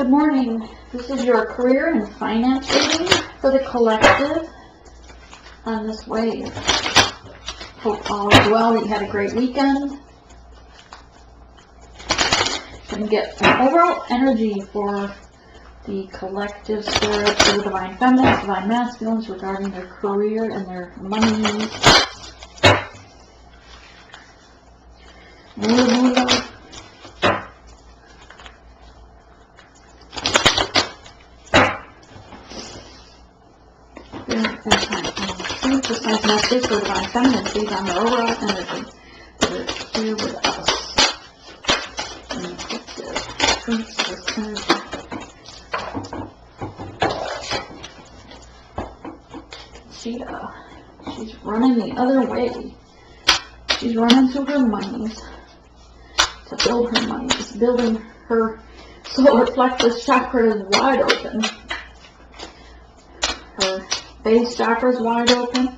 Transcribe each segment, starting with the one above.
Good morning. This is your career and finance reading for the collective on this wave. Hope all is well, that you had a great weekend. And get an overall energy for the collective spirit, for the divine feminines, divine masculines regarding their career and their money needs. Precise messages for divine feminine feed on the overall energy that is here with us. And this energy. Cheetah. She's running the other way. She's running to her monies. To build her monies. Building her solar plexus chakra is wide open. Her base chakra is wide open.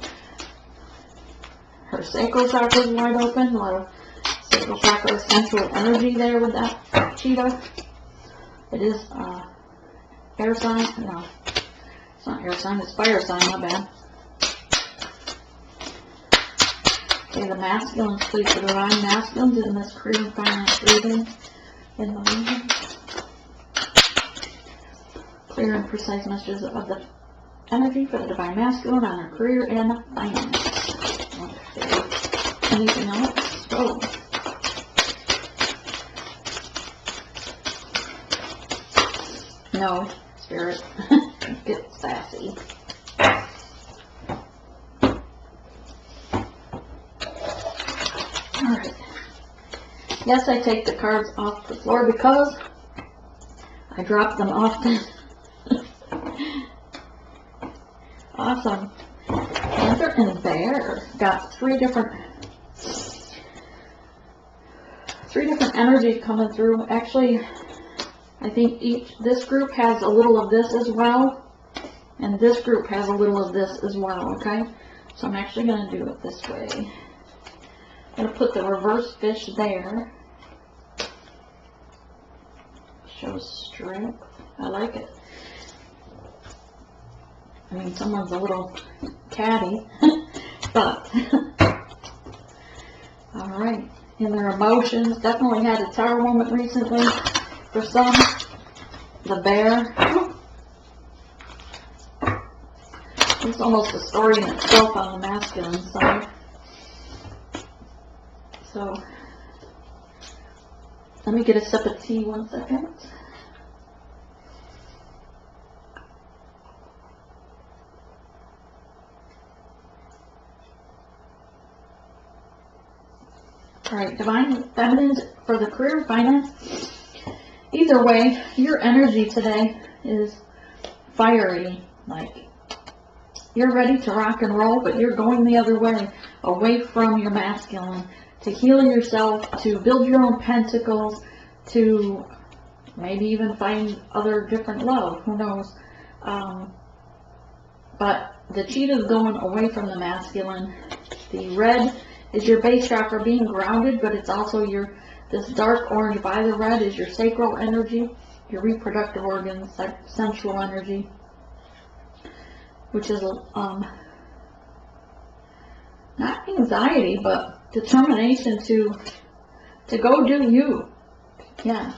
Her sacral chakra is wide open. A lot of sacral chakra sensual energy there with that cheetah. It is air sign. No, it's not air sign. It's fire sign. My bad. Okay, the masculines, please. The divine masculines in this career and finance reading in the region. Clear and precise messages of the energy for the divine masculine on their career and finance. Okay. Anything else? Oh. No, spirit. Get sassy. Alright. Yes, I take the cards off the floor because I drop them often. Awesome. Panther and Bear got three different energies coming through. Actually, I think this group has a little of this as well, and this group has a little of this as well, okay? So I'm actually going to do it this way. I'm going to put the reverse fish there. Shows strength. I like it. I mean, someone's a little catty, but alright. In their emotions, definitely had a tower moment recently for some. The bear. It's almost a story in itself on the masculine side. So, let me get a sip of tea 1 second. Alright, divine feminines for the career and finance. Either way, your energy today is fiery. Like, you're ready to rock and roll, but you're going the other way, away from your masculine, to heal yourself, to build your own pentacles, to maybe even find other different love, who knows. But the cheetah's going away from the masculine. The red is your base chakra being grounded, but it's also this dark orange by the red is your sacral energy, your reproductive organs, sensual energy, which is not anxiety, but determination to go do you. Yeah.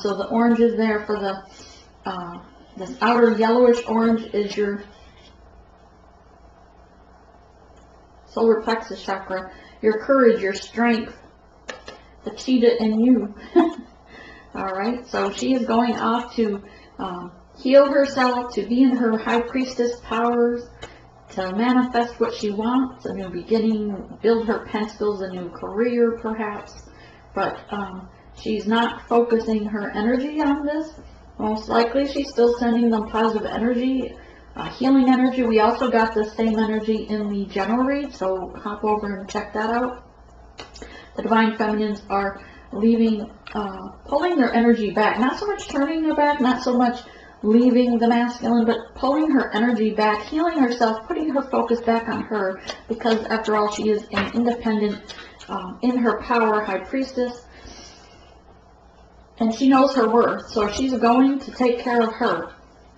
So the orange is there for the this outer yellowish orange is your solar plexus chakra, your courage, your strength, the cheetah in you. Alright, so she is going off to heal herself, to be in her high priestess powers, to manifest what she wants, a new beginning, build her pentacles, a new career perhaps. But she's not focusing her energy on this. Most likely she's still sending them positive energy. Healing energy. We also got the same energy in the general read, so hop over and check that out. The divine feminines are leaving, pulling their energy back. Not so much turning her back, not so much leaving the masculine, but pulling her energy back, healing herself, putting her focus back on her, because after all, she is an independent, in her power high priestess. and she knows her worth, so she's going to take care of her.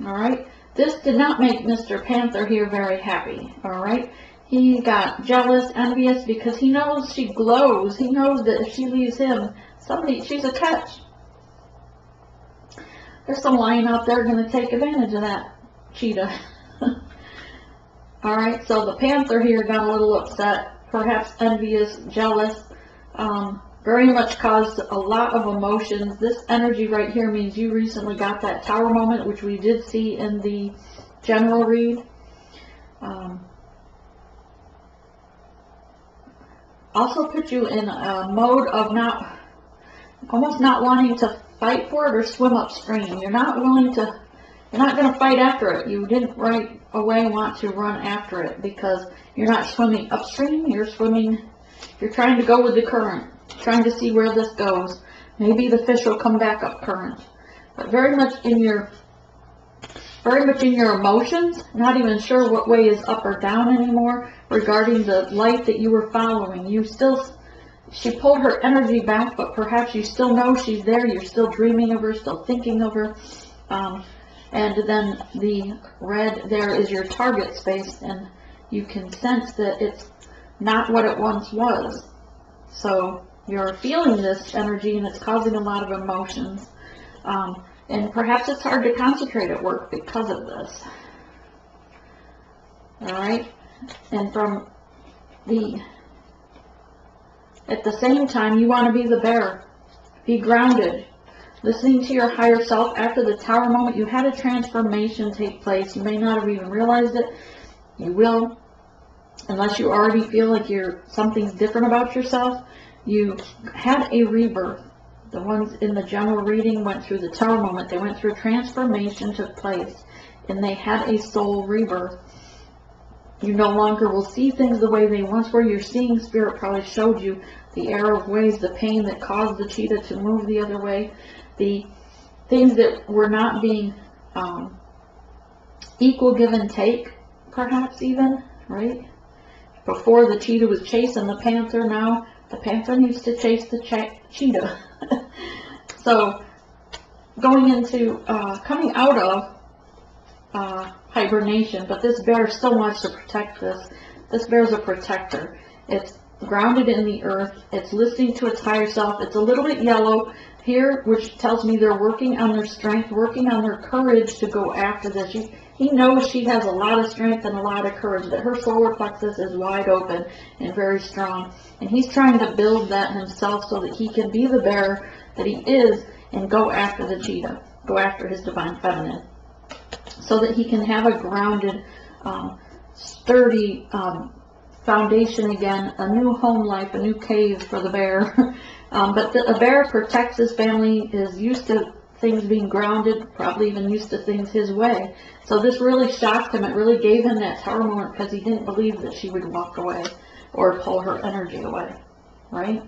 All right. This did not make Mr. Panther here very happy. All right. He got jealous, envious, because he knows she glows. He knows that if she leaves him, she's a catch. There's some lion out there going to take advantage of that cheetah. All right. So the panther here got a little upset, perhaps envious, jealous. Very much caused a lot of emotions. This energy right here means you recently got that tower moment, which we did see in the general read. Also put you in a mode of almost not wanting to fight for it or swim upstream. You're not going to fight after it. You didn't right away want to run after it because you're not swimming upstream. You're trying to go with the current. Trying to see where this goes. Maybe the fish will come back up current. But very much in your emotions, not even sure what way is up or down anymore regarding the light that you were following. She pulled her energy back, but perhaps you still know she's there. You're still dreaming of her, still thinking of her. And then the red there is your target space, and you can sense that it's not what it once was. So you're feeling this energy, and it's causing a lot of emotions. And perhaps it's hard to concentrate at work because of this. All right? And at the same time, you want to be the bear. Be grounded. Listening to your higher self. After the tower moment, you had a transformation take place. You may not have even realized it. You will. Unless you already feel like something's different about yourself. You had a rebirth. The ones in the general reading went through the tower moment. They went through transformation took place. And they had a soul rebirth. You no longer will see things the way they once were. Your seeing spirit probably showed you the error of ways, the pain that caused the cheetah to move the other way, the things that were not being equal give and take, perhaps even, right? Before the cheetah was chasing the panther, now the panther needs to chase the cheetah. So, going into, coming out of hibernation, but this bear still wants to protect this. This bear is a protector. It's grounded in the earth. It's listening to its higher self. It's a little bit yellow here, which tells me they're working on their strength, working on their courage to go after this. He knows she has a lot of strength and a lot of courage, that her solar plexus is wide open and very strong. And he's trying to build that himself so that he can be the bear that he is and go after the cheetah, go after his divine feminine, so that he can have a grounded, sturdy foundation again, a new home life, a new cave for the bear. But a bear protects his family, is used to things being grounded, probably even used to things his way. So this really shocked him. It really gave him that tower moment because he didn't believe that she would walk away or pull her energy away, right?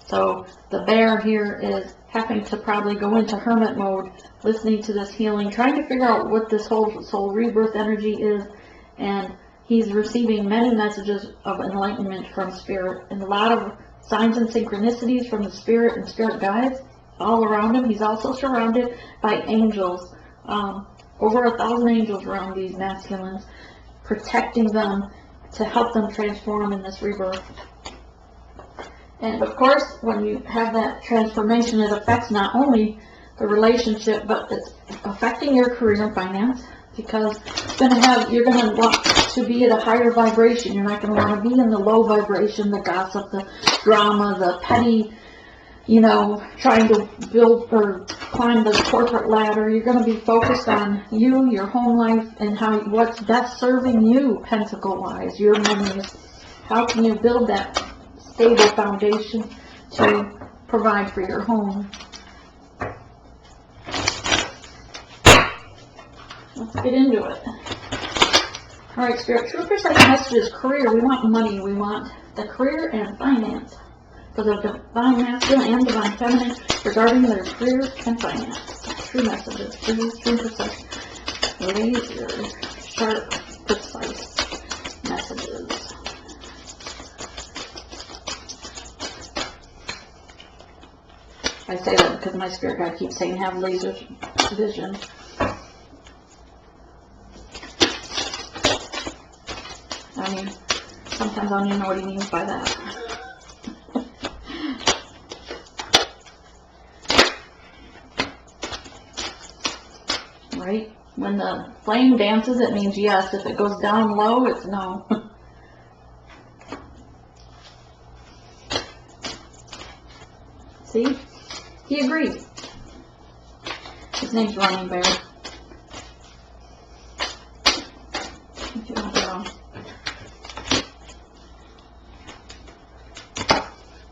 So the bear here is having to probably go into hermit mode, listening to this healing, trying to figure out what this whole soul rebirth energy is, and he's receiving many messages of enlightenment from spirit and a lot of signs and synchronicities from the spirit and spirit guides all around him. He's also surrounded by angels, over 1,000 angels around these masculines, protecting them to help them transform in this rebirth. And of course, when you have that transformation, it affects not only the relationship, but it's affecting your career and finance, because you're going to want to be at a higher vibration. You're not going to want to be in the low vibration, the gossip, the drama, the petty, trying to build or climb the corporate ladder. You're going to be focused on you, your home life, and what's best serving you, pentacle-wise, your memories. How can you build that stable foundation to provide for your home? Let's get into it. All right, Spirit, true precise messages, career. We want money. We want the career and finance for the divine masculine and divine feminine regarding their career and finance. True messages, please. True precise, laser, sharp, precise messages. I say that because my spirit guide keeps saying have laser vision. I mean, sometimes I don't even know what he means by that. Right? When the flame dances, it means yes. If it goes down low, it's no. See? He agrees. His name's Running Bear. If you don't know.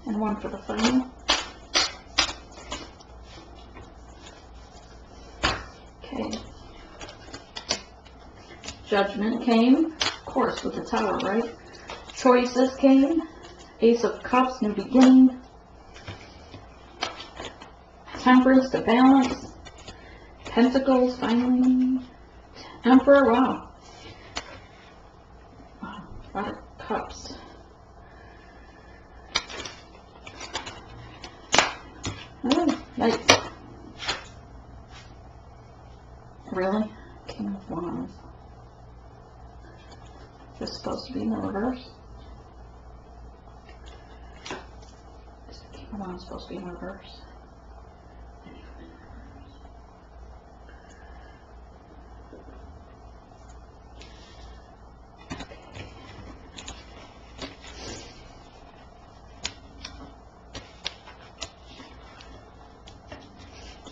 And one for the final. Okay. Judgment came, of course, with the Tower, right? Choices came. Ace of Cups, new beginning. Temperance to balance. Pentacles, finally. Emperor, wow. Wow, a lot of cups. Oh, nice. Really? King of Wands. Is this supposed to be in the reverse? Is the King of Wands supposed to be in reverse?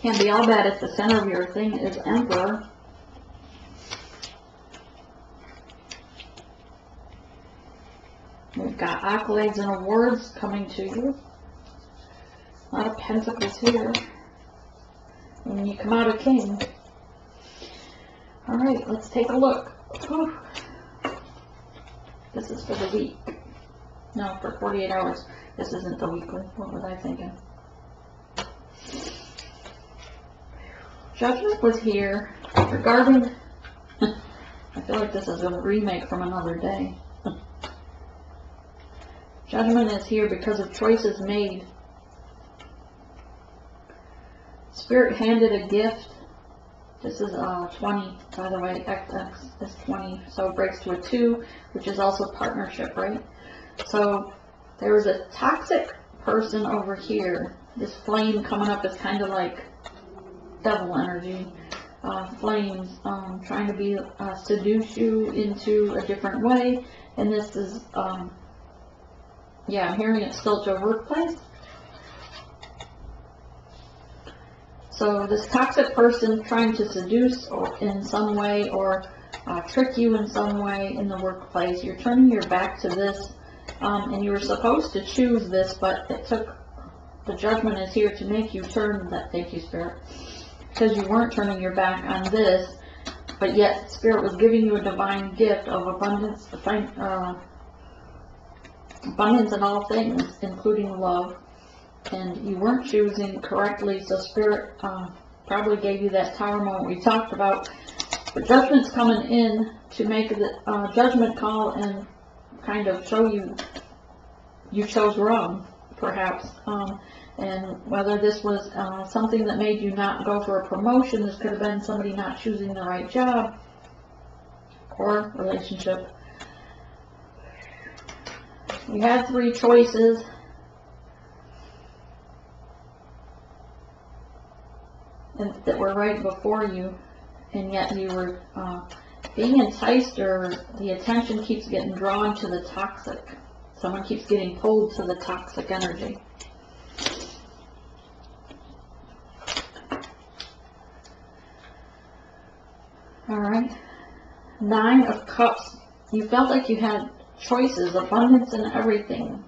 Can't be all bad if the center of your thing is Emperor. We've got accolades and awards coming to you. A lot of pentacles here. And you come out a king. Alright, let's take a look. Whew. This is for the week. No, for 48 hours. This isn't the weekly. What was I thinking? Judgment was here regarding, I feel like this is a remake from another day. Judgment is here because of choices made. Spirit handed a gift. This is 20, by the way, XX is 20, so it breaks to a 2, which is also partnership, right? So there was a toxic person over here. This flame coming up is kind of like devil energy, flames, trying to be seduce you into a different way. And this is, yeah, I'm hearing it's still at your workplace. So this toxic person trying to seduce or in some way or trick you in some way in the workplace. You're turning your back to this, and you were supposed to choose this, but it took, the judgment is here to make you turn that. Thank you, Spirit. Because you weren't turning your back on this, but yet Spirit was giving you a divine gift of abundance, abundance in all things, including love, and you weren't choosing correctly, so Spirit probably gave you that Tower moment we talked about. But Judgment's coming in to make the judgment call and kind of show you you chose wrong, perhaps. And whether this was something that made you not go for a promotion, this could have been somebody not choosing the right job or relationship. You had 3 choices. And that were right before you, and yet you were being enticed, or the attention keeps getting drawn to the toxic. Someone keeps getting pulled to the toxic energy. Alright, 9 of Cups. You felt like you had choices, abundance in everything.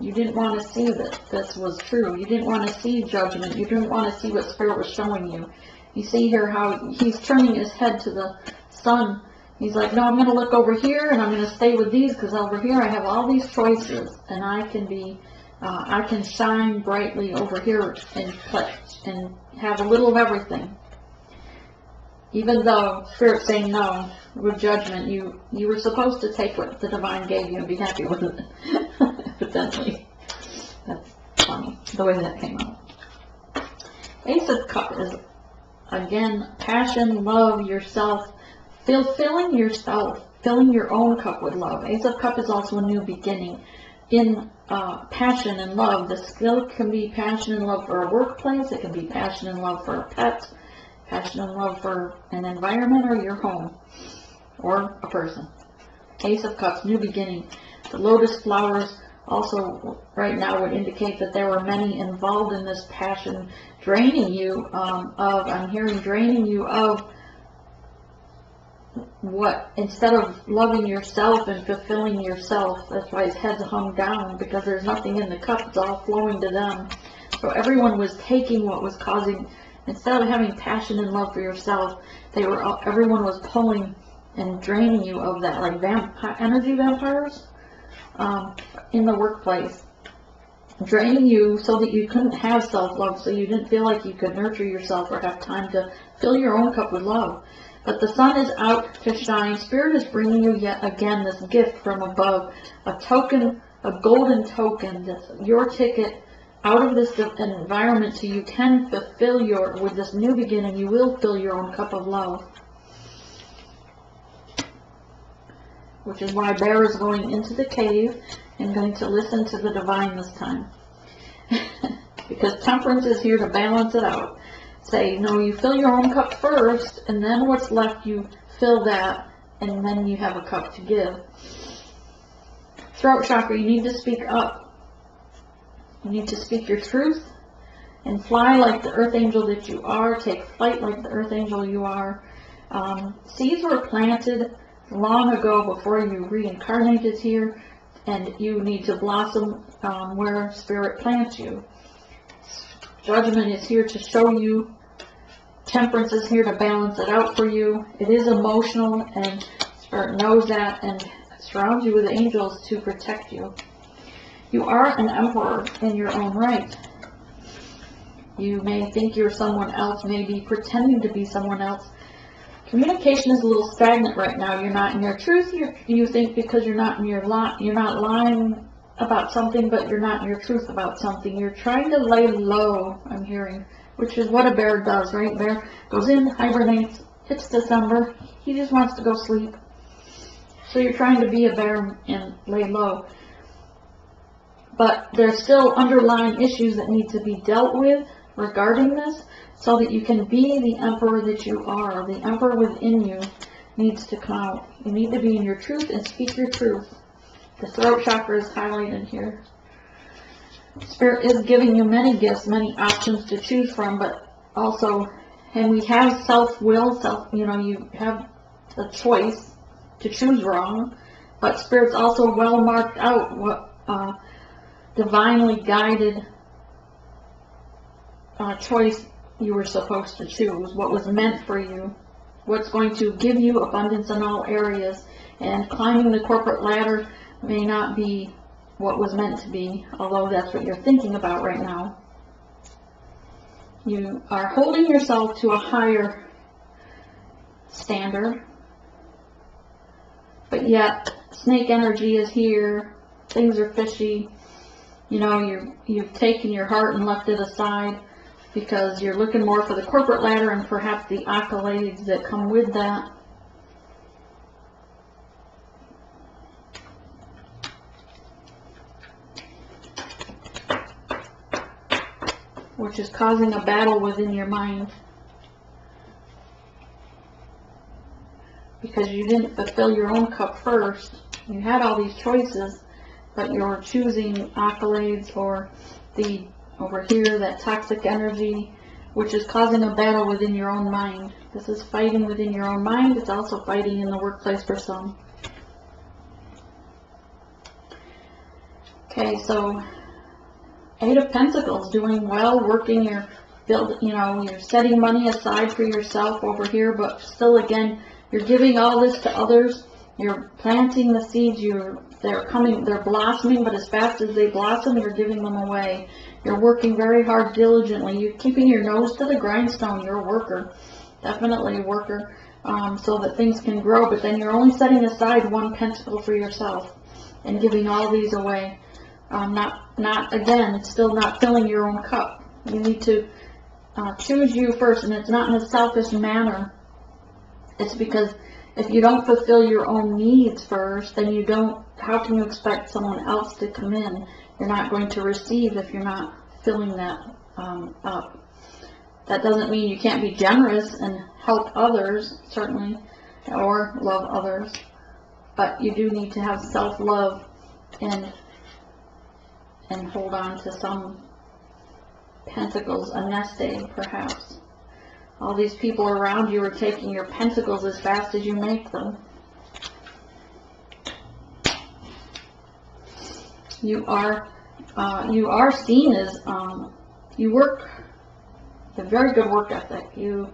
You didn't want to see that this was true. You didn't want to see judgment. You didn't want to see what Spirit was showing you. You see here how he's turning his head to the sun. He's like, no, I'm going to look over here, and I'm going to stay with these, because over here I have all these choices, and I can be, I can shine brightly over here and have a little of everything. Even though Spirit's saying no, with judgment, you were supposed to take what the divine gave you and be happy with it, evidently. the way that came out. Ace of Cups is, again, passion, love, yourself, filling yourself, filling your own cup with love. Ace of Cups is also a new beginning. In passion and love, the skill can be passion and love for a workplace, it can be passion and love for a pet, passion and love for an environment or your home, or a person. Ace of Cups, new beginning. The lotus flowers also right now would indicate that there were many involved in this passion, draining you I'm hearing draining you of what, instead of loving yourself and fulfilling yourself. That's why his head's hung down, because there's nothing in the cup, it's all flowing to them. So everyone was taking what was causing, instead of having passion and love for yourself, everyone was pulling and draining you of that, like energy vampires in the workplace, draining you so that you couldn't have self-love, so you didn't feel like you could nurture yourself or have time to fill your own cup with love. But the sun is out to shine. Spirit is bringing you yet again this gift from above, a token, a golden token, that's your ticket out of this environment, so you can fulfill with this new beginning, you will fill your own cup of love. Which is why Bear is going into the cave and going to listen to the divine this time. Because Temperance is here to balance it out. Say, no, you fill your own cup first, and then what's left you fill that, and then you have a cup to give. Throat chakra, you need to speak up. You need to speak your truth and fly like the earth angel that you are. Take flight like the earth angel you are. Seeds were planted long ago before you reincarnated here, and you need to blossom where Spirit plants you. Judgment is here to show you. Temperance is here to balance it out for you. It is emotional, and Spirit knows that and surrounds you with angels to protect you. You are an emperor in your own right. You may think you're someone else, maybe pretending to be someone else. Communication is a little stagnant right now. You're not in your truth. You think because you're not lying about something, but you're not in your truth about something. You're trying to lay low, I'm hearing, which is what a bear does, right? Bear goes in, hibernates. It's December. He just wants to go sleep. So you're trying to be a bear and lay low. But there's still underlying issues that need to be dealt with regarding this, so that you can be the emperor that you are. The emperor within you needs to come out. You need to be in your truth and speak your truth. The throat chakra is highlighted here. Spirit is giving you many gifts, many options to choose from, but also, and we have self-will, you have the choice to choose wrong, but Spirit's also well marked out what divinely guided choice you were supposed to choose, what was meant for you, what's going to give you abundance in all areas. And climbing the corporate ladder may not be what was meant to be, although that's what you're thinking about right now. You are holding yourself to a higher standard, but yet snake energy is here, things are fishy. You've taken your heart and left it aside, because you're looking more for the corporate ladder and perhaps the accolades that come with that. Which is causing a battle within your mind. Because you didn't fulfill your own cup first. You had all these choices, but you're choosing accolades or over here, that toxic energy, which is causing a battle within your own mind. This is fighting within your own mind. It's also fighting in the workplace for some. Okay, so 8 of Pentacles, doing well, working, you're setting money aside for yourself over here, but still, again, you're giving all this to others. You're planting the seeds. They're blossoming, but as fast as they blossom, you're giving them away. You're working very hard, diligently. You're keeping your nose to the grindstone. You're a worker, definitely a worker, so that things can grow. But then you're only setting aside 1 pentacle for yourself and giving all these away. Not it's still not filling your own cup. You need to choose you first, and it's not in a selfish manner. It's because if you don't fulfill your own needs first, then how can you expect someone else to come in? You're not going to receive if you're not filling that up. That doesn't mean you can't be generous and help others, certainly, or love others, but you do need to have self-love and hold on to some pentacles, a nest egg perhaps. All these people around you are taking your pentacles as fast as you make them. You are seen as, you have a very good work ethic. You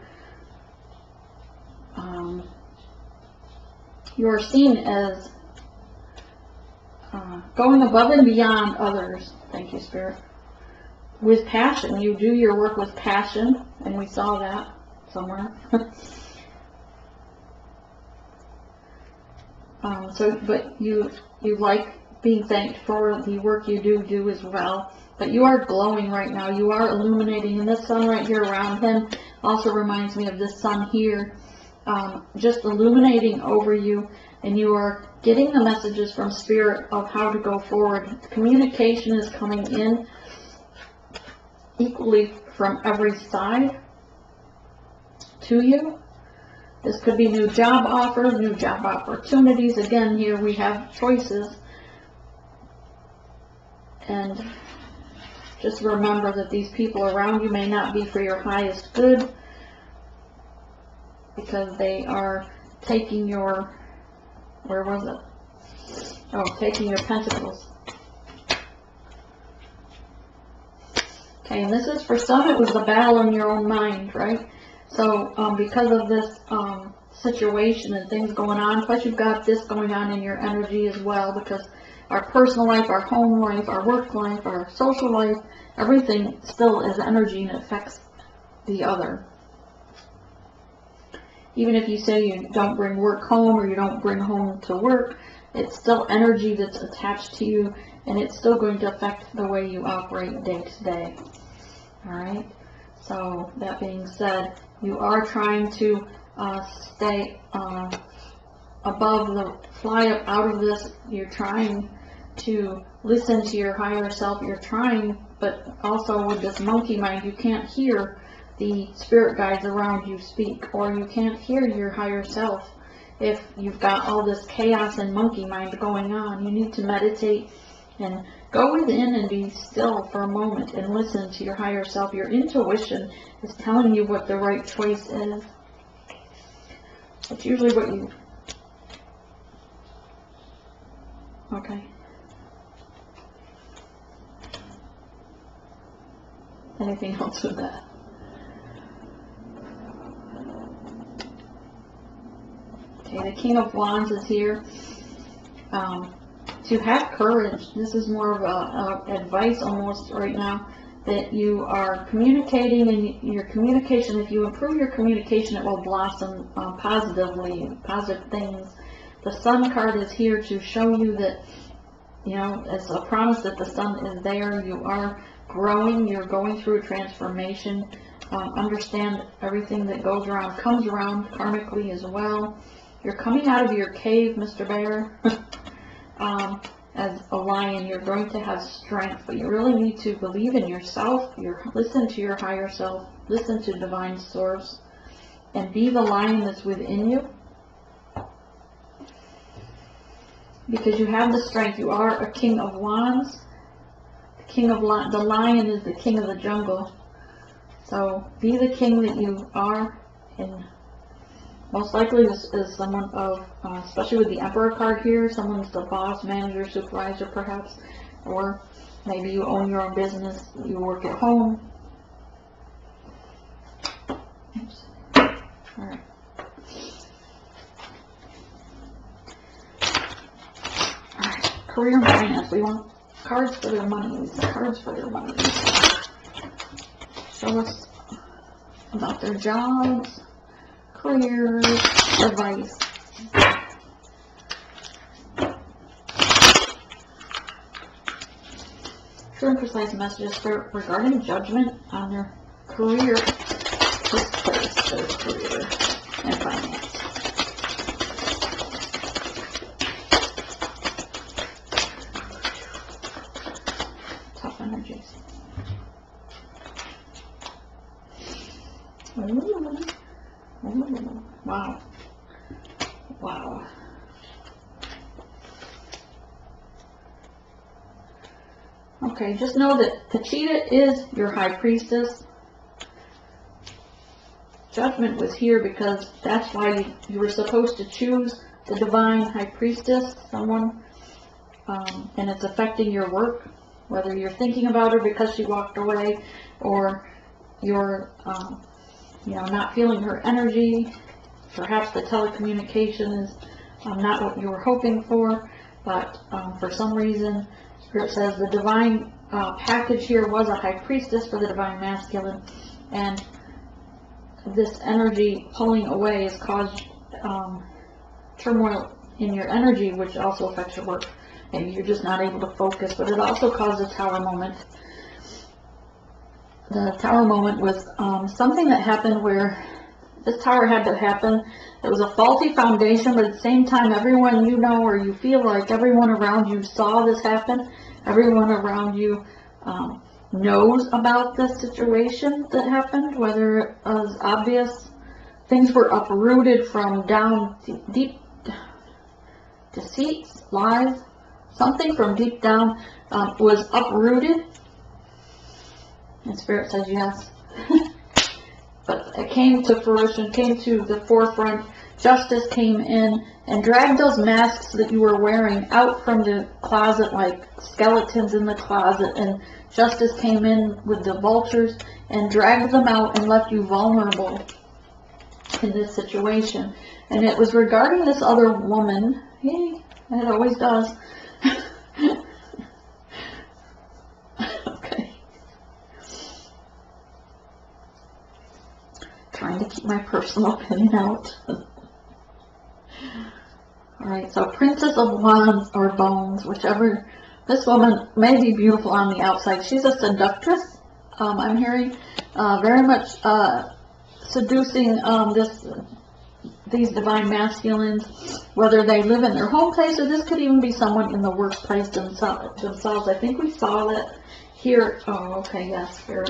are seen as going above and beyond others. Thank you, Spirit. With passion. You do your work with passion, and we saw that somewhere. But you like being thanked for the work you do as well. But you are glowing right now. You are illuminating, and this sun right here around him also reminds me of this sun here, just illuminating over you, and you are getting the messages from Spirit of how to go forward. Communication is coming in equally from every side to you. This could be new job offers, new job opportunities. Again, here we have choices. And just remember that these people around you may not be for your highest good, because they are taking your, where was it? Oh, taking your pentacles. Okay, and this is for some, it was the battle in your own mind, right? So, because of this situation and things going on, plus you've got this going on in your energy as well, because our personal life, our home life, our work life, our social life, everything still is energy and affects the other. Even if you say you don't bring work home or you don't bring home to work, it's still energy that's attached to you, and it's still going to affect the way you operate day to day. Alright? So, that being said, you are trying to stay above fly up out of this. You're trying to listen to your higher self. You're trying, but also with this monkey mind, you can't hear the spirit guides around you speak, or you can't hear your higher self if you've got all this chaos and monkey mind going on. You need to meditate and go within and be still for a moment and listen to your higher self. Your intuition is telling you what the right choice is. It's usually what you... Okay. Anything else with that? Okay, the King of Wands is here. To have courage. This is more of a advice almost right now, that you are communicating, and your communication, if you improve your communication, it will blossom positively, positive things. The Sun card is here to show you that, you know, it's a promise that the Sun is there. You are growing. You're going through a transformation. Understand everything that goes around comes around karmically as well. You're coming out of your cave, Mr. Bear. As a lion, you're going to have strength, but you really need to believe in yourself. Listen to your higher self. Listen to divine source, and be the lion that's within you. Because you have the strength. You are a King of Wands. The lion is the king of the jungle. So be the king that you are, and most likely this is someone of, especially with the Emperor card here, someone's the boss, manager, supervisor perhaps, or maybe you own your own business, you work at home. Oops. Alright. Alright, career and finance. We want cards for their money. Cards for their money. Show us about their jobs, careers, advice. true and precise messages regarding judgment on their career, this place, their career and finance. Tough energies. Ooh. Ooh. Wow. Wow. Okay, just know that the cheetah is your high priestess. Judgment was here because that's why you were supposed to choose the divine high priestess, someone, and it's affecting your work, whether you're thinking about her because she walked away, or you're, not feeling her energy. Perhaps the telecommunication is not what you were hoping for, but for some reason, Spirit says the divine package here was a high priestess for the divine masculine, and this energy pulling away has caused turmoil in your energy, which also affects your work. Maybe you're just not able to focus, but it also caused a tower moment. The tower moment was something that happened where this tower had to happen. It was a faulty foundation, but at the same time, everyone you know, or you feel like everyone around you saw this happen. Everyone around you knows about the situation that happened, whether it was obvious. Things were uprooted from down deep, deceits, lies. Something from deep down was uprooted. And Spirit says yes. But it came to fruition, came to the forefront. Justice came in and dragged those masks that you were wearing out from the closet like skeletons in the closet. And justice came in with the vultures and dragged them out and left you vulnerable in this situation. And it was regarding this other woman. Yay, it always does. Trying to keep my personal opinion out. Alright, so Princess of Wands or Bones, whichever. This woman may be beautiful on the outside. She's a seductress, I'm hearing. Very much seducing these divine masculines, whether they live in their home place, or this could even be someone in the workplace themselves. I think we saw that here. Oh, okay, yes, here.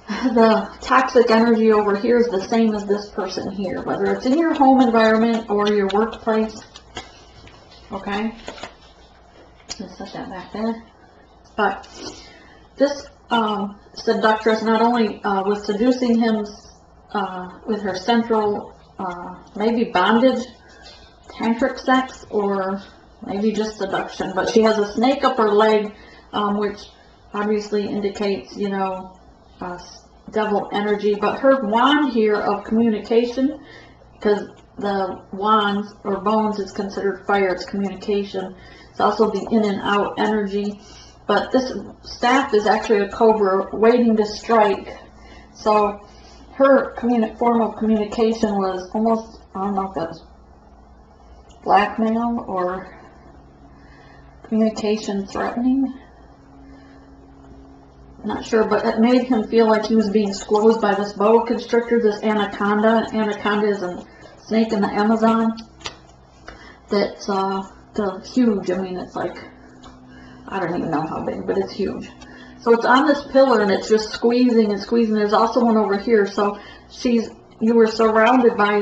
The toxic energy over here is the same as this person here, whether it's in your home environment or your workplace. Okay? Just set that back there. But this seductress not only was seducing him with her central, maybe bondage, tantric sex, or maybe just seduction, but she has a snake up her leg, which obviously indicates, devil energy. But her wand here of communication, because the wands or bones is considered fire, it's communication. It's also the in and out energy. But this staff is actually a cobra waiting to strike. So her form of communication was almost, I don't know if that's blackmail or communication threatening. Not sure, but it made him feel like he was being squeezed by this boa constrictor, this anaconda. Anaconda is a snake in the Amazon that's huge. I mean, it's like, I don't even know how big, but it's huge. So it's on this pillar and it's just squeezing and squeezing. There's also one over here. So you were surrounded by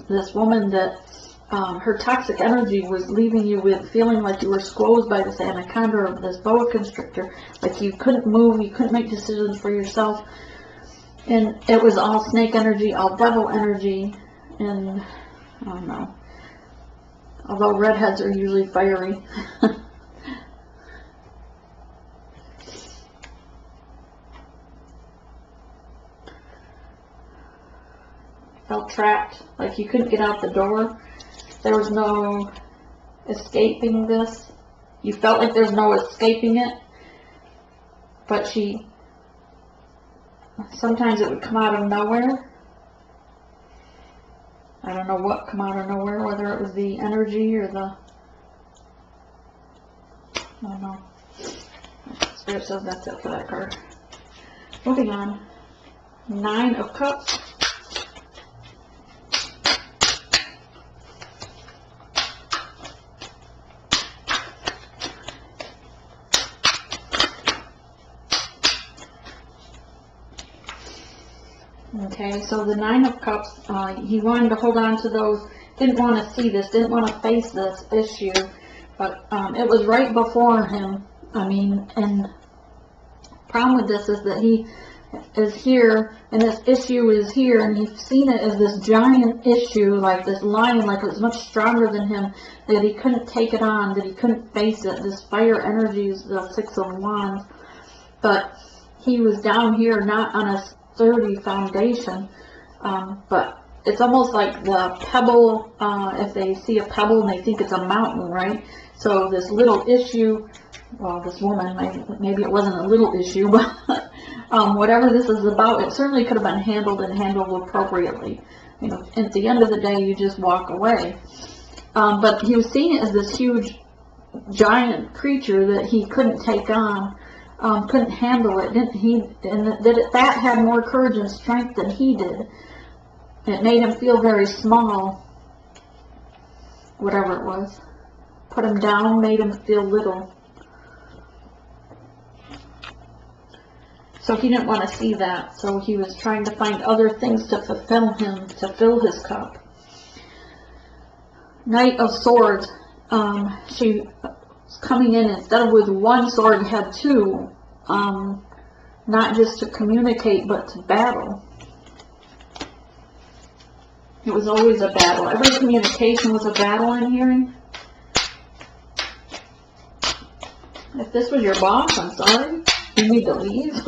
this woman that her toxic energy was leaving you with feeling like you were squeezed by this anaconda or this boa constrictor, like you couldn't move, you couldn't make decisions for yourself. And it was all snake energy, all devil energy, and I don't know. Although redheads are usually fiery. Felt trapped, like you couldn't get out the door. There was no escaping this. You felt like there's no escaping it. But sometimes it would come out of nowhere. I don't know what come out of nowhere, whether it was the energy or I don't know. Spirit says that's it for that card. Moving on. 9 of Cups. Okay, so the 9 of Cups, he wanted to hold on to those, didn't want to see this, didn't want to face this issue, but it was right before him. I mean, and problem with this is that he is here, and this issue is here, and he's seen it as this giant issue, like this lion, like it was much stronger than him, that he couldn't take it on, that he couldn't face it. This fire energy is the 6 of Wands, but he was down here, not on a sturdy foundation, but it's almost like the pebble, if they see a pebble and they think it's a mountain, right? So this little issue, well, this woman, maybe it wasn't a little issue, but whatever this is about, it certainly could have been handled and handled appropriately. You know, at the end of the day, you just walk away. But he was seeing it as this huge, giant creature that he couldn't take on. Couldn't handle it, that had more courage and strength than he did. It made him feel very small, whatever it was. Put him down, made him feel little. So he didn't want to see that, so he was trying to find other things to fulfill him, to fill his cup. Knight of Swords, she coming in, instead of with one sword, had 2, not just to communicate, but to battle. It was always a battle. Every communication was a battle, I'm hearing. If this was your boss, I'm sorry, you need to leave.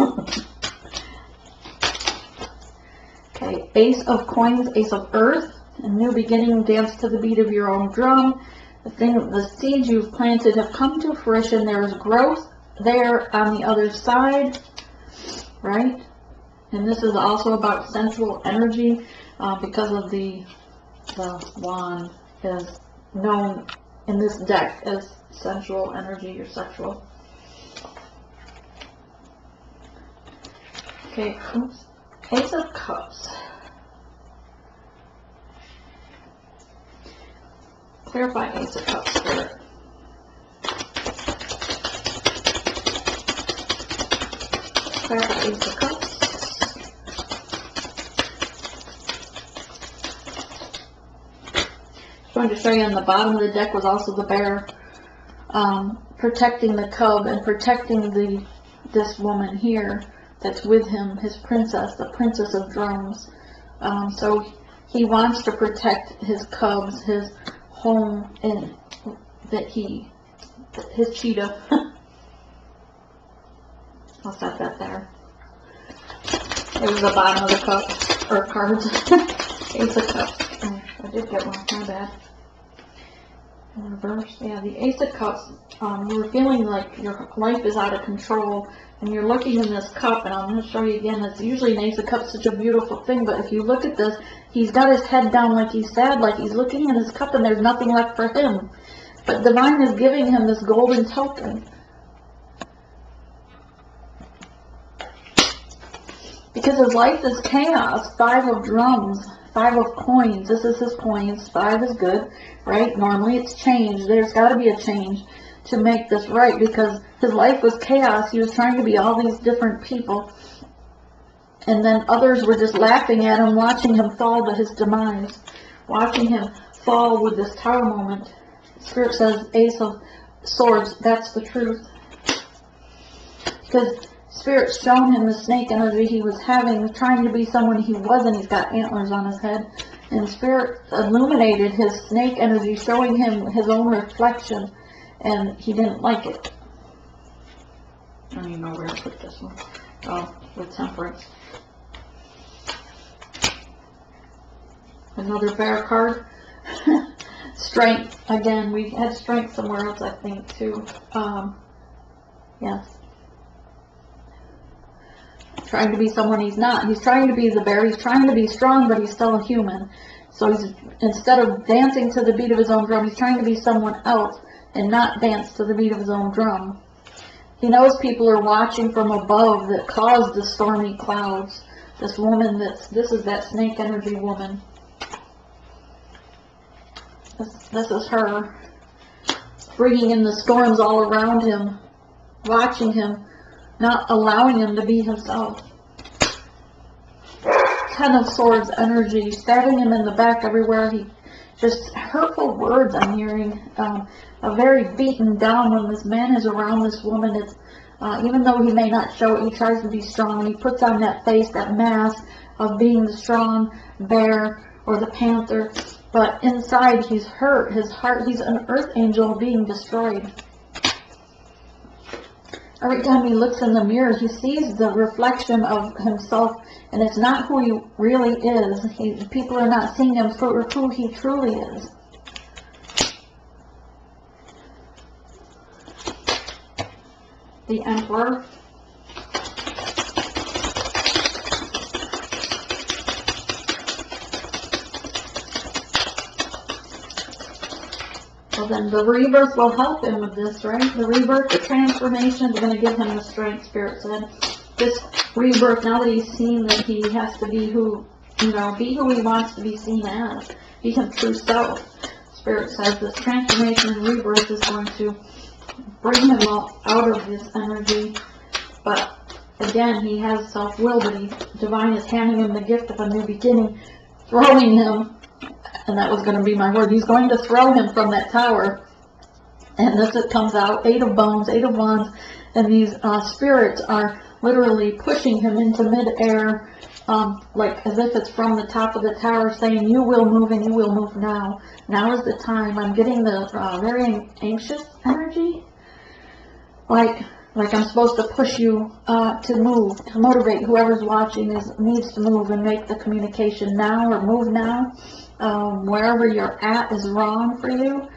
Okay, Ace of Coins, Ace of Earth, a new beginning, dance to the beat of your own drum. The seeds you've planted have come to fruition. There is growth there on the other side, right? And this is also about sensual energy, because of the wand is known in this deck as sensual energy or sexual. Okay, oops. Ace of Cups. Clarify Ace of Cups, Spirit. Clarify Ace of Cups. Just wanted to show you on the bottom of the deck was also the bear, protecting the cub and protecting this woman here that's with him, his princess, the Princess of Drones. So he wants to protect his cubs, his home, and his cheetah. I'll set that there. It was the bottom of the cup, or cards. Ace of Cups. Oh, I did get one, my bad. In reverse, yeah, the Ace of Cups. You were feeling like your life is out of control, and you're looking in this cup, and I'm going to show you again, it's usually an Ace of Cups, such a beautiful thing, but if you look at this, he's got his head down like he's sad, like he's looking in his cup and there's nothing left for him. But Divine is giving him this golden token. Because his life is chaos. 5 of drums, 5 of coins, this is his coins, 5 is good, right? Normally it's change, there's got to be a change to make this right, because his life was chaos. He was trying to be all these different people, and then others were just laughing at him, watching him fall to his demise, watching him fall with this Tower moment. Spirit says Ace of Swords, that's the truth. Because Spirit's shown him the snake energy he was having, trying to be someone he wasn't. He's got antlers on his head, and Spirit illuminated his snake energy, showing him his own reflection, and he didn't like it. I don't even know where to put this one. Oh, with Temperance. Another bear card. Strength. Again, we had strength somewhere else, I think, too. Yes. Trying to be someone he's not. He's trying to be the bear. He's trying to be strong, but he's still a human. So he's, instead of dancing to the beat of his own drum, he's trying to be someone else and not dance to the beat of his own drum. He knows people are watching from above that caused the stormy clouds. This woman this is that snake energy woman. This is her bringing in the storms all around him, watching him, not allowing him to be himself. Ten of Swords energy, stabbing him in the back everywhere. He just hurtful words I'm hearing. A very beaten down when this man is around this woman. It's even though he may not show it, he tries to be strong. He puts on that face, that mask of being the strong bear or the panther. But inside he's hurt. His heart, he's an earth angel being destroyed. Every time he looks in the mirror, he sees the reflection of himself, and it's not who he really is. People are not seeing him for who he truly is. The Emperor. Well, then the rebirth will help him with this, right? The rebirth, the transformation is going to give him the strength, Spirit said. This rebirth, now that he's seen that he has to be who, be who he wants to be seen as. Be his true self. Spirit says this transformation and rebirth is going to bring him out of this energy. But again, he has self-will, but Divine is handing him the gift of a new beginning, throwing him. And that was going to be my word. He's going to throw him from that tower. And this it comes out, 8 of bones, 8 of wands. And these spirits are literally pushing him into mid-air, like as if it's from the top of the tower, saying, you will move and you will move now. Now is the time. I'm getting the very anxious energy. Like I'm supposed to push you to move, to motivate whoever's watching needs to move and make the communication now or move now. Wherever you're at is wrong for you.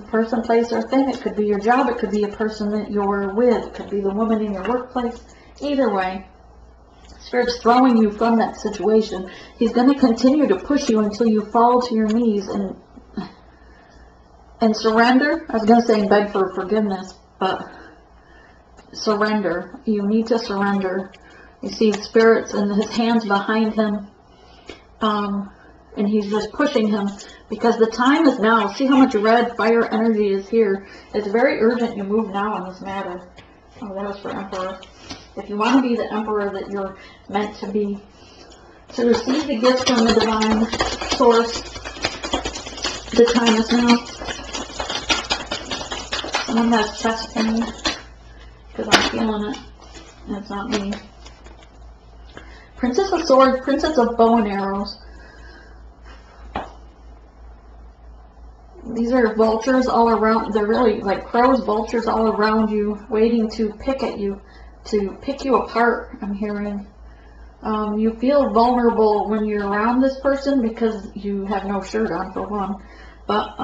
Person, place, or thing. It could be your job. It could be a person that you're with. It could be the woman in your workplace. Either way, Spirit's throwing you from that situation. He's going to continue to push you until you fall to your knees and surrender. I was going to say and beg for forgiveness, but surrender. You need to surrender. You see Spirits and his hands behind him. And he's just pushing him because the time is now. See how much red fire energy is here. It's very urgent you move now on this matter. Oh, that was for Emperor. If you want to be the Emperor that you're meant to be, to receive the gift from the Divine Source, the time is now. Someone has chest pain because I'm feeling it. And it's not me. Princess of Swords, Princess of Bow and Arrows. These are vultures all around. They're really like crows, vultures all around you, waiting to pick at you, to pick you apart, I'm hearing. You feel vulnerable when you're around this person because you have no shirt on, for one. But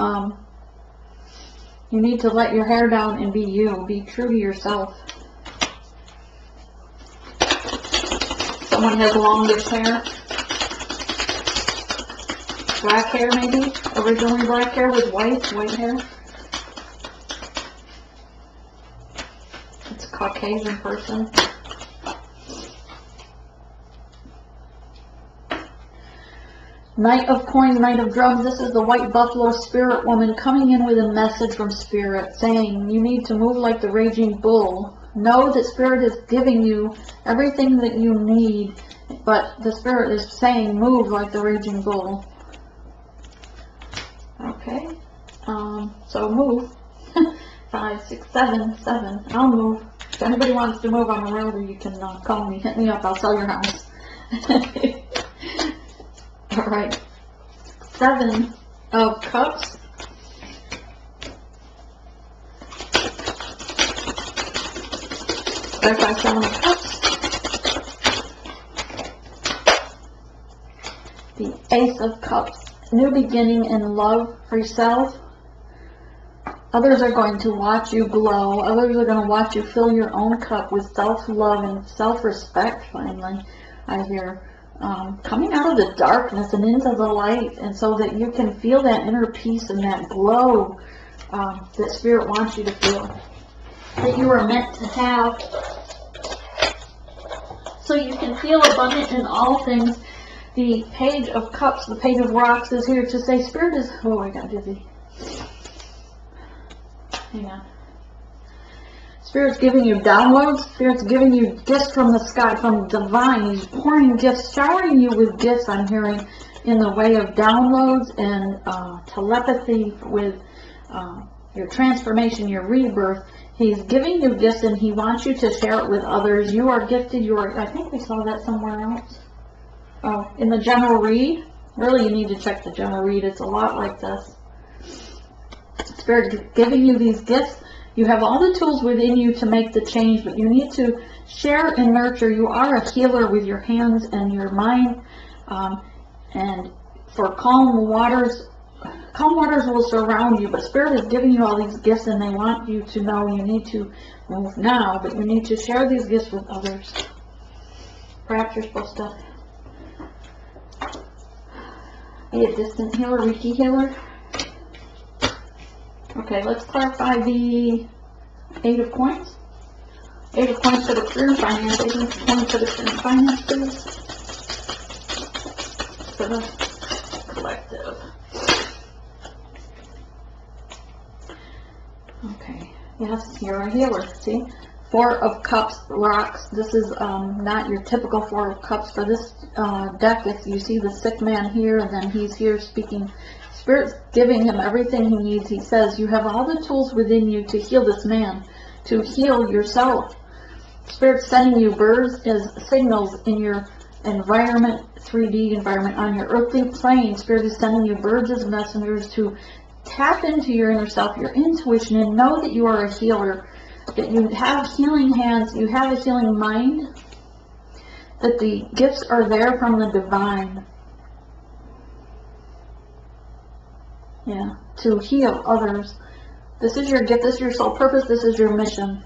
you need to let your hair down and be you. Be true to yourself. Someone has longish hair. Black hair, maybe? Originally black hair with white hair. It's a Caucasian person. Knight of Coins, Knight of Drums. This is the White Buffalo Spirit woman coming in with a message from Spirit saying you need to move like the raging bull. Know that Spirit is giving you everything that you need, but the Spirit is saying move like the raging bull. Okay, so move. 5, 6, 7, 7. I'll move. If anybody wants to move on the road, you can call me. Hit me up. I'll sell your house. All right. 7 of Cups. Clarify 7 of Cups. The Ace of Cups. New beginning in love for yourself. Others are going to watch you glow. Others are going to watch you fill your own cup with self-love and self-respect, finally, I hear. Coming out of the darkness and into the light, and so that you can feel that inner peace and that glow that Spirit wants you to feel. that you are meant to have, so you can feel abundant in all things. The Page of Cups, the Page of Rocks is here to say Spirit is, oh, I got dizzy. Hang on. Spirit's giving you downloads. Spirit's giving you gifts from the sky, from divine. He's pouring gifts, showering you with gifts, I'm hearing, in the way of downloads and telepathy with your transformation, your rebirth. He's giving you gifts and he wants you to share it with others. You are gifted. You are, I think we saw that somewhere else. Oh, in the general read. Really, you need to check the general read. It's a lot like this. Spirit giving you these gifts. You have all the tools within you to make the change, but you need to share and nurture. You are a healer with your hands and your mind. And for calm waters will surround you, but Spirit is giving you all these gifts and they want you to know you need to move now, but you need to share these gifts with others. Perhaps you're supposed to be a distant healer, Reiki healer. Okay, let's clarify the 8 of Coins. 8 of Coins for the career and finance. 8 of Coins for the career and finance, please. For the collective. Okay, yes, you're a healer, see? 4 of Cups, Rocks. This is not your typical 4 of Cups. For this deck, if you see the sick man here, and then he's here speaking, Spirit's giving him everything he needs. He says, you have all the tools within you to heal this man, to heal yourself. Spirit's sending you birds as signals in your environment, 3D environment, on your earthly plane. Spirit is sending you birds as messengers to tap into your inner self, your intuition, and know that you are a healer, that you have healing hands, you have a healing mind, that the gifts are there from the divine. Yeah, to heal others. This is your gift, this is your soul purpose, this is your mission.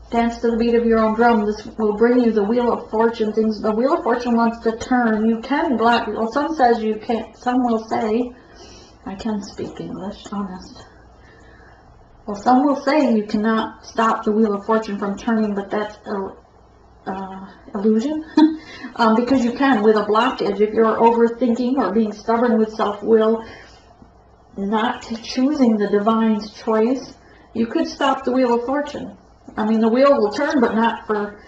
Dance to the beat of your own drum. This will bring you the Wheel of Fortune. Things, the Wheel of Fortune wants to turn. You can block. Well, some says you can't. Some will say, I can speak English, honest. Well, some will say you cannot stop the Wheel of Fortune from turning, but that's illusion. Because you can with a blockage. If you're overthinking or being stubborn with self-will, not choosing the divine's choice, you could stop the Wheel of Fortune. I mean, the wheel will turn, but not for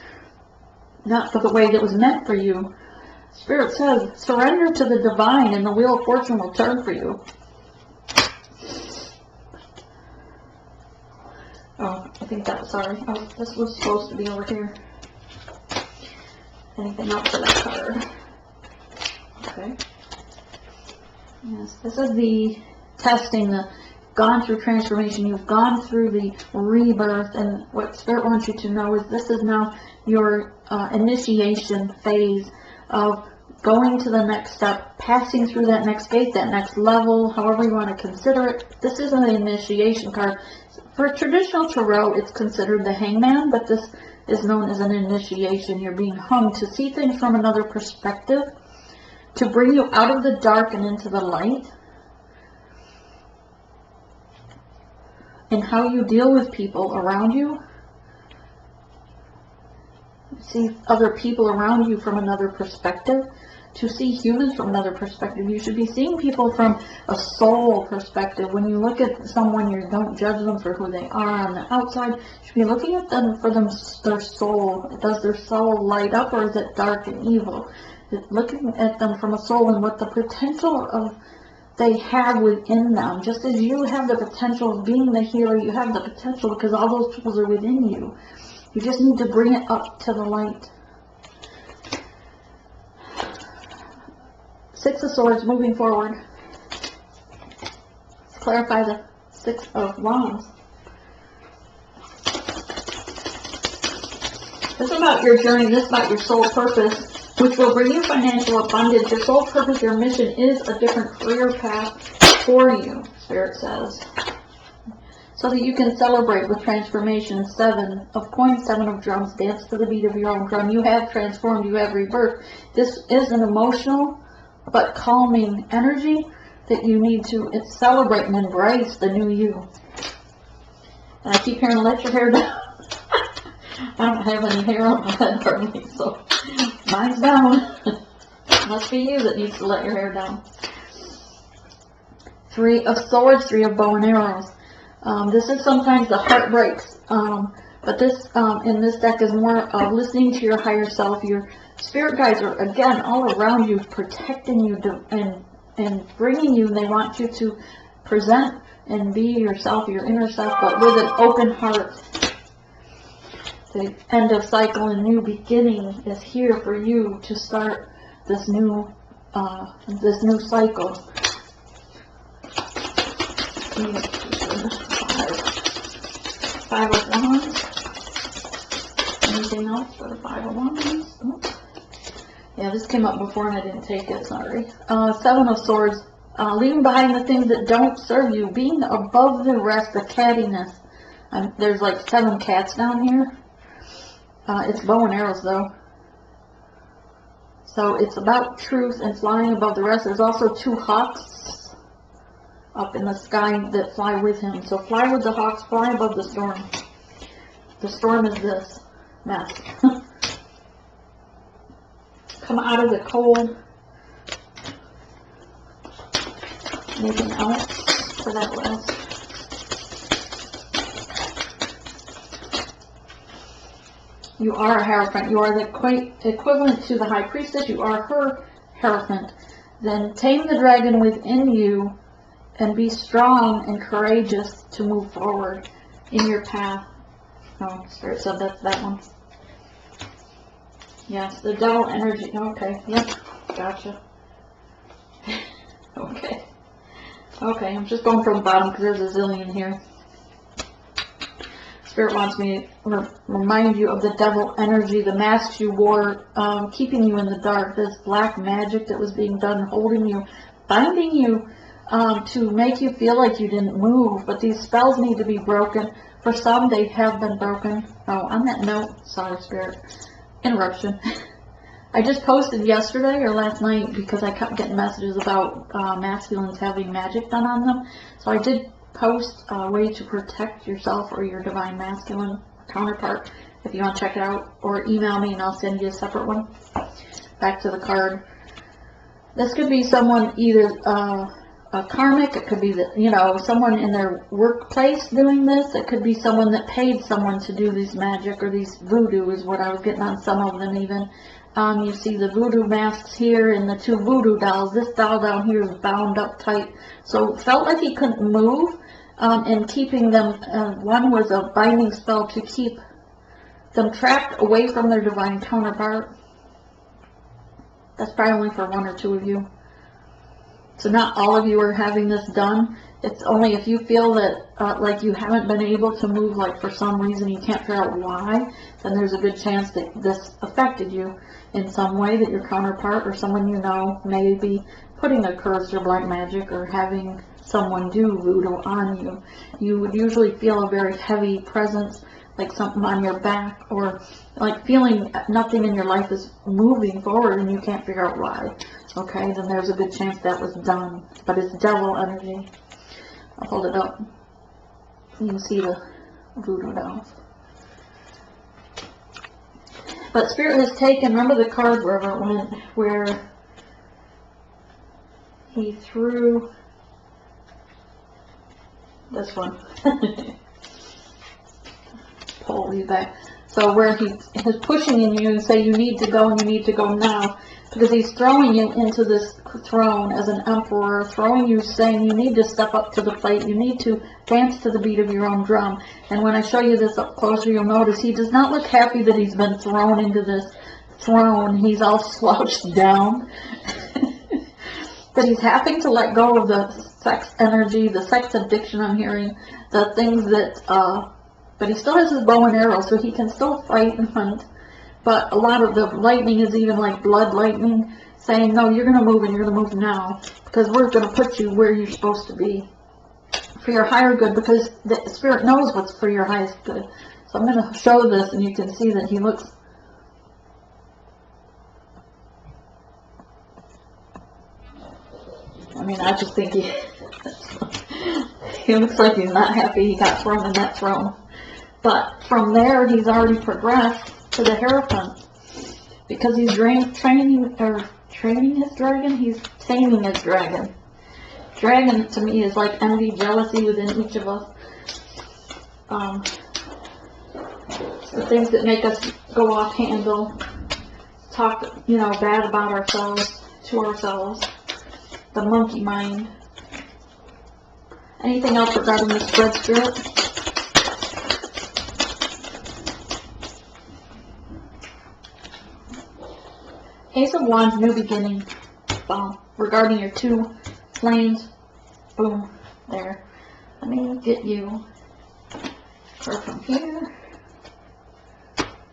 the way that was meant for you. Spirit says, surrender to the divine and the Wheel of Fortune will turn for you. Oh, I think that, sorry. Oh, this was supposed to be over here. Anything else for that card? Okay. Yes, this is the testing, the gone through transformation, you've gone through the rebirth, and what Spirit wants you to know is this is now your initiation phase of going to the next step, passing through that next gate, that next level, however you want to consider it. This is an initiation card. For traditional tarot, it's considered the Hangman, but this is known as an initiation. You're being hung to see things from another perspective, to bring you out of the dark and into the light. And how you deal with people around you. See other people around you from another perspective. To see humans from another perspective. You should be seeing people from a soul perspective. When you look at someone, you don't judge them for who they are on the outside. You should be looking at them for their soul. Does their soul light up, or is it dark and evil? Looking at them from a soul and what the potential of they have within them. Just as you have the potential of being the healer, you have the potential because all those tools are within you. You just need to bring it up to the light. 6 of Swords, moving forward. Let's clarify the 6 of Wands. This is about your journey. This is about your soul purpose, which will bring you financial abundance. Your soul purpose, your mission is a different career path for you, Spirit says. So that you can celebrate with transformation. 7 of Coins, 7 of Drums. Dance to the beat of your own drum. You have transformed. You have rebirth. This is an emotional but calming energy that you need to celebrate and embrace the new you. And I keep hearing, let your hair down. I don't have any hair on my head hardly, so mine's down. Must be you that needs to let your hair down. 3 of Swords, 3 of Bow and Arrows. This is sometimes the heart breaks, but this in this deck is more of listening to your higher self. Your spirit guides are, again, all around you, protecting you and bringing you. They want you to present and be yourself, your inner self, but with an open heart. The end of cycle and new beginning is here for you to start this new cycle. 5 of Wands. Anything else for the 5 of Wands? Oh. Yeah, this came up before and I didn't take it, sorry. 7 of Swords. Leaving behind the things that don't serve you. Being above the rest, the cattiness. There's like 7 cats down here. It's bow and arrows though. So it's about truth and flying above the rest. There's also 2 hawks up in the sky that fly with him. So fly with the hawks, fly above the storm. The storm is this mess. Come out of the cold. Anything else for that list? You are a Hierophant. You are the equivalent to the High Priestess. You are her Hierophant. Then tame the dragon within you and be strong and courageous to move forward in your path. Oh, Spirit said that's that one. Yes, the devil energy. Okay, yep, gotcha. Okay. Okay, I'm just going from the bottom because there's a zillion here. Spirit wants me to remind you of the devil energy, the masks you wore, keeping you in the dark, this black magic that was being done, holding you, binding you to make you feel like you didn't move. But these spells need to be broken. For some, they have been broken. Oh, on that note, sorry, Spirit, interruption. I just posted yesterday or last night because I kept getting messages about masculines having magic done on them. So I did post a way to protect yourself or your divine masculine counterpart. If you want to check it out, or email me and I'll send you a separate one. Back to the card. This could be someone, either a karmic, it could be someone in their workplace doing this. It could be someone that paid someone to do these magic, or these voodoo is what I was getting on some of them even. You see the voodoo masks here and the 2 voodoo dolls. This doll down here is bound up tight. So it felt like he couldn't move, and keeping them, one was a binding spell to keep them trapped away from their divine counterpart. That's probably only for 1 or 2 of you. So not all of you are having this done. It's only if you feel that like you haven't been able to move, like for some reason you can't figure out why, then there's a good chance that this affected you in some way, that your counterpart or someone you know may be putting a curse or black magic or having someone do voodoo on you. You would usually feel a very heavy presence, like something on your back, or like feeling nothing in your life is moving forward and you can't figure out why. Okay, then there's a good chance that was done. But it's devil energy. I'll hold it up. You can see the voodoo dolls. But Spirit has taken, remember the card wherever it went, where he threw this one. Pull these back. So where he is pushing in you and say you need to go and you need to go now, because he's throwing you into this throne as an emperor, throwing you, saying you need to step up to the plate, you need to dance to the beat of your own drum. And when I show you this up closer, you'll notice he does not look happy that he's been thrown into this throne. He's all slouched down. But he's having to let go of the sex energy, the sex addiction I'm hearing, the things that, but he still has his bow and arrow, so he can still fight and hunt. But a lot of the lightning is even like blood lightning, saying, no, you're going to move and you're going to move now, because we're going to put you where you're supposed to be for your higher good, because the Spirit knows what's for your highest good. So I'm going to show this and you can see that he looks, I mean, I just think he, He looks like he's not happy he got thrown in that throne. But from there, he's already progressed to the Hierophant. Because he's training his dragon, he's taming his dragon. Dragon, to me, is like envy, jealousy within each of us. The things that make us go off handle, talk, bad about ourselves, to ourselves. The monkey mind. Anything else regarding the spread spirit? Ace of Wands, new beginning. Regarding your 2 flames. Boom. There. Let me get you. Or from here.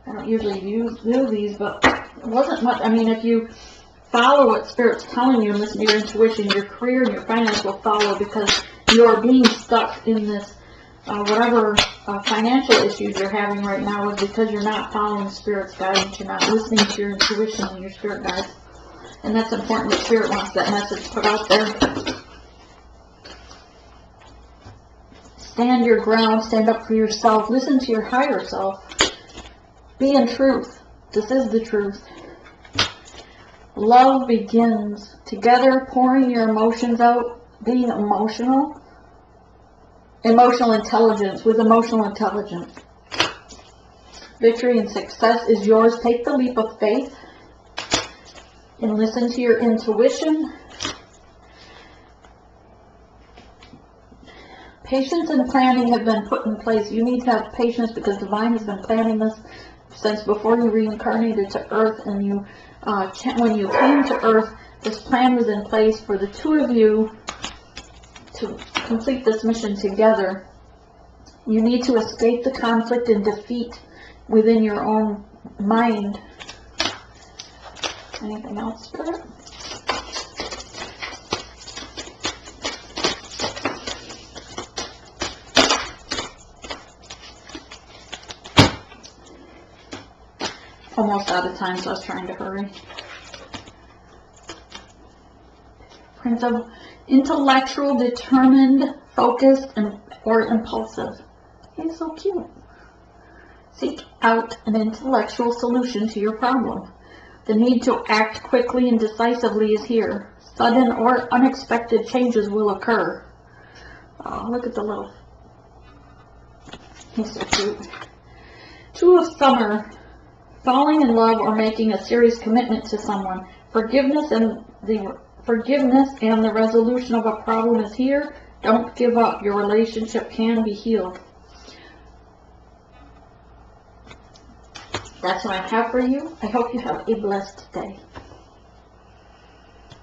I don't usually do these, but it wasn't much. I mean, if you follow what Spirit's telling you and listen to your intuition, your career and your finance will follow, because you're being stuck in this, whatever financial issues you're having right now is because you're not following Spirit's guidance. You're not listening to your intuition and your Spirit guides. And that's important that Spirit wants that message put out there. Stand your ground, stand up for yourself, listen to your higher self. Be in truth. This is the truth. Love begins together, pouring your emotions out, being emotional. Emotional intelligence with emotional intelligence. Victory and success is yours. Take the leap of faith and listen to your intuition. Patience and planning have been put in place. You need to have patience because Divine has been planning this since before you reincarnated to Earth, and you, when you came to Earth, this plan was in place for the 2 of you to complete this mission together. You need to escape the conflict and defeat within your own mind. Anything else, Spirit? Almost out of time, so I was trying to hurry. Prince of intellectual, determined, focused, or impulsive. He's so cute. Seek out an intellectual solution to your problem. The need to act quickly and decisively is here. Sudden or unexpected changes will occur. Oh, look at the little... He's so cute. 2 of Summer. Falling in love or making a serious commitment to someone. Forgiveness and the resolution of a problem is here. Don't give up. Your relationship can be healed. That's what I have for you. I hope you have a blessed day.